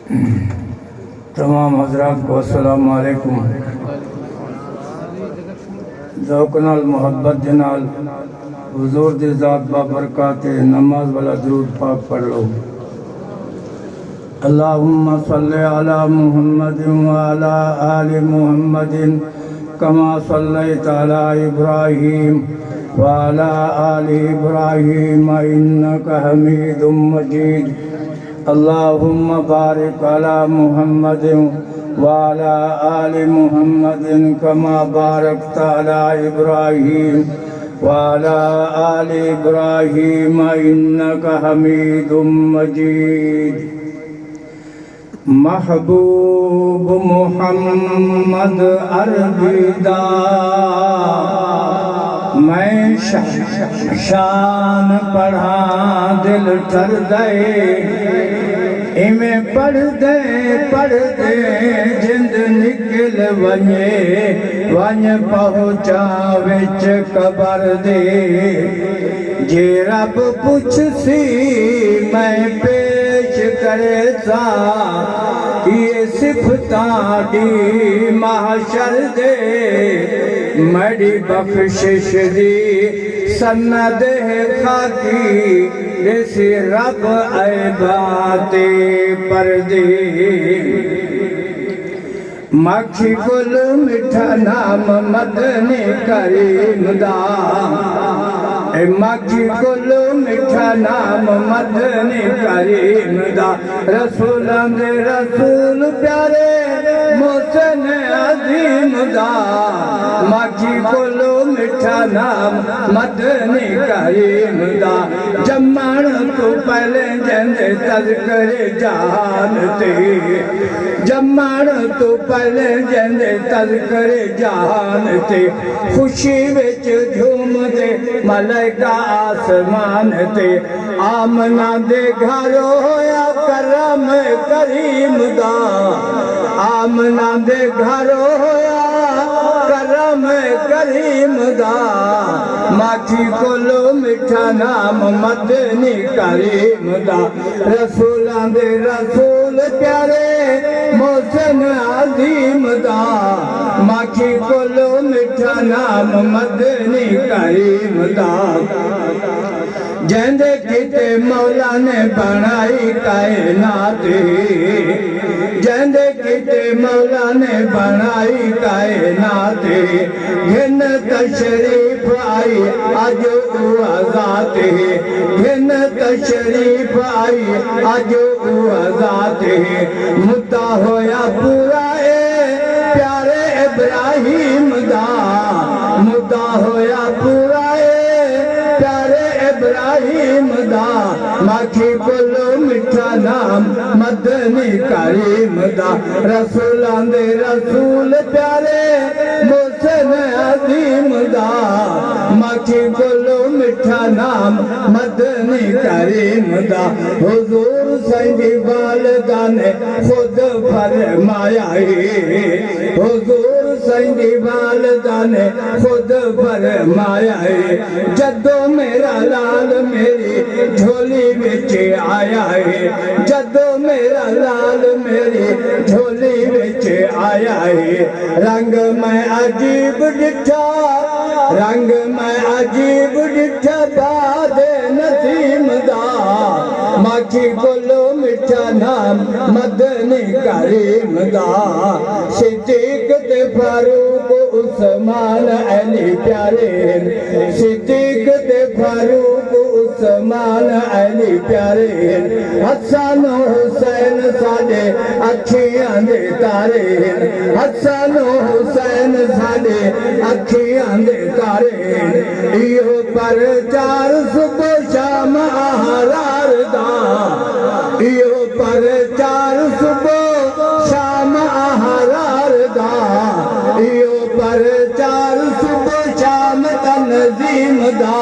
तमाम हजरात को अस्सलाम वालेकुम। ज़ौक़ नाल मोहब्बत दे नाल हुज़ूर दी ज़ात बाबरकात नमाज वाला दुरूद पाक पढ़ लो। अल्लाहुम्मा सल्लि अला मुहम्मदिन व अला आलि मुहम्मदिन कमा सल्लैता अला इब्राहीम व अला आलि इब्राहीम इन्नका हमीदुम मजीद। अल्लाहुम्मा बारिक अला मुहम्मदिन व अला आलि मुहम्मदिन कमा बारकता अला इब्राहीम व अला आलि इब्राहीम इन्नका हमीदुम मजीद। महबूब मुहम्मद अरबीदा मैं शान पढ़ा दिल ठर दे इमें पढ़ दे जिंद निकल वञे पहुँचा विच कबर दे। जे रब पुछसी मैं पेश करे सा ये सिफतां दी महशर दे। मड़ी बख्शिश दी सन्नद खाकी देसी रब ऐबाते पर्दे। मक्खी गुल मिठा नाम मदनी करीम दा मक्खी गुल मिठा नाम मदनी करीम दा। रसूलां दे रसूल प्यारे मोहसिन अजीम दा। मक्खी गुल मिठा नाम मदनी करीम दा। जम्मण तो पहले जंदे तज़किरे जान ते जम्मण तो पहले जंदे तज़किरे जान ते। खुशी विच झूमदे मलाइका आसमान ते। आमना दे घर होया करम करीम दा। आमना दे घर होया करम करीम दा। माखी कोलो मिठा नाम मदनी करीम दा। रसूलां दे रसूल प्यारे मोहसिन अजीम दा। माखी कोलो मिठा नाम मदनी करीम दा। जंदे किते मौला ने बनाई कायनात जंदे किते मौला ने बनाई कायनात। घिन तशरीफ आई अज आजाद घिन तशरीफ आई अज आजाद। मुद्दा होया पूरा प्यारे इब्राहिम दा। मुद्दा होया पूरा प्यारे इब्राहिम दा। माखी बोलो मिठा नाम मदनी करीम दा। रसूलां दे रसूल प्यारे मोहसिन अजीम दा। माखी बोलो मिठा नाम मदनी करीम दा। हुजूर संजी वालिदा ने खुद फरमाया हुजूर संजी वालिदा ने खुद फरमाया जदों मेरा लाल मेरी झोली विच आया है। जदों मेरा लाल मेरी झोली विच आया है। रंग मैं अजीब डिठा रंग मैं अजीब डिठा बाद नसीम दा। माखी बोलो मिठा नाम मदनी करीम दा। सिद्दीक ते फारूक उस्मान अली प्यारे सिद्दीक ते फारूक उस्मान अली प्यारे। हसन हुसैन साडे अखियां दे तारे हसन हुसैन साडे अखियां दे तारे। इहो प्रचार सुबह शाम आहरार दा। इहो प्रचार सुबह शाम आहरार दा। इहो प्रचार सुबह शाम तनजीम दा।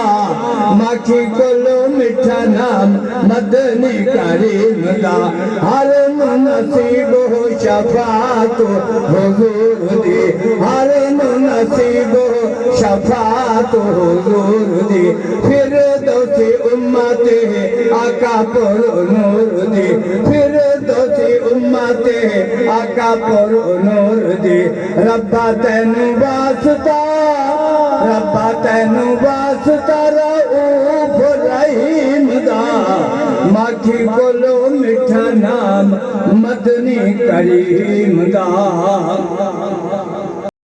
माखी कोलो मिठा नाम मदनी करीम दा। हर नसीब हो शफात हुजूर दी। हर नसीब हो शफात हुजूर दी। फिर दोसी उम्मत आका पर नूर दी। फिर दोसी उम्मत आका पुर नूर दे रब्बा तैनू वास्ता रब्बा तैनू वास्ता रऊफ रहीम दा माखी कोलो मिठा नाम मदनी करीम दा